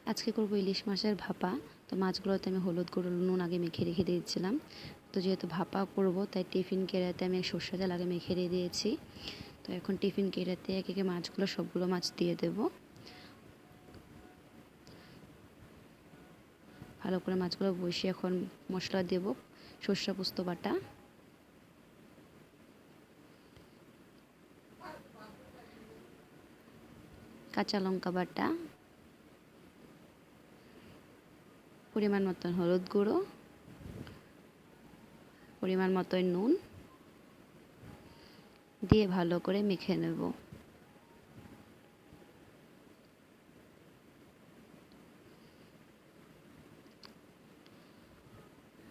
আজকে করব ইলিশ মাছের ভাপা। তো মাছগুলোতে আমি হলুদ গুঁড়ো নুন আগে মেখে রেখে দিয়েছিলাম। তো যেহেতু ভাপা করব তাই টিফিন কেরাতে আমি সর্ষে তেল আগে মেখে রেখে দিয়েছি। তো এখন টিফিন কেরাতে একে একে মাছগুলো সবগুলো মাছ দিয়ে দেব। ভালো করে মাছগুলো বসিয়ে এখন মশলা দেব। সর্ষে পোস্ত বাটা, কাঁচা লঙ্কা বাটা, পরিমাণ মতন হলুদ গুঁড়ো, পরিমাণ মতন নুন দিয়ে ভালো করে মেখে নেব।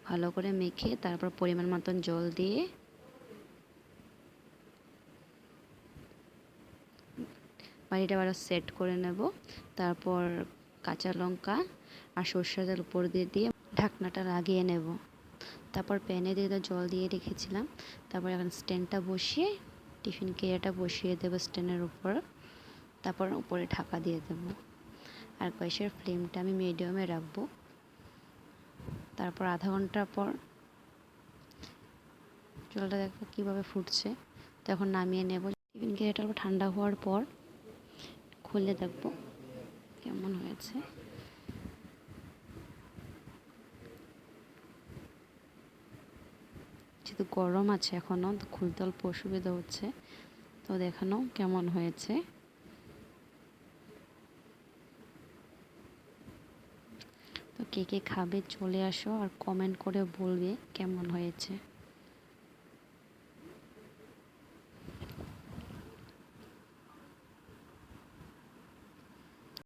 ভালো করে মেখে তারপর পরিমাণ মতন জল দিয়ে বাড়িটা আবার সেট করে নেব। তারপর কাঁচা লঙ্কা আর সর্ষে তেল উপর দিয়ে ঢাকনাটা লাগিয়ে নেব। তারপর প্যানে দিয়ে জল দিয়ে রেখেছিলাম। তারপর এখন স্ট্যান্ডটা বসিয়ে টিফিন কেয়ারটা বসিয়ে দেবো স্ট্যান্ডের উপর। তারপর উপরে ঢাকা দিয়ে দেব আর গ্যাসের ফ্লেমটা আমি মিডিয়ামে রাখবো। তারপর আধা ঘন্টা পর জলটা দেখো কীভাবে ফুটছে। তখন নামিয়ে নেব। টিফিন কেয়ারটা ঠান্ডা হওয়ার পর খুলে দেখব কেমন হয়েছে। যেহেতু গরম আছে এখনও, খুলতে অল্প অসুবিধা হচ্ছে। তো দেখানো কেমন হয়েছে। তো কে কে খাবে চলে আসো আর কমেন্ট করে বলবে কেমন হয়েছে।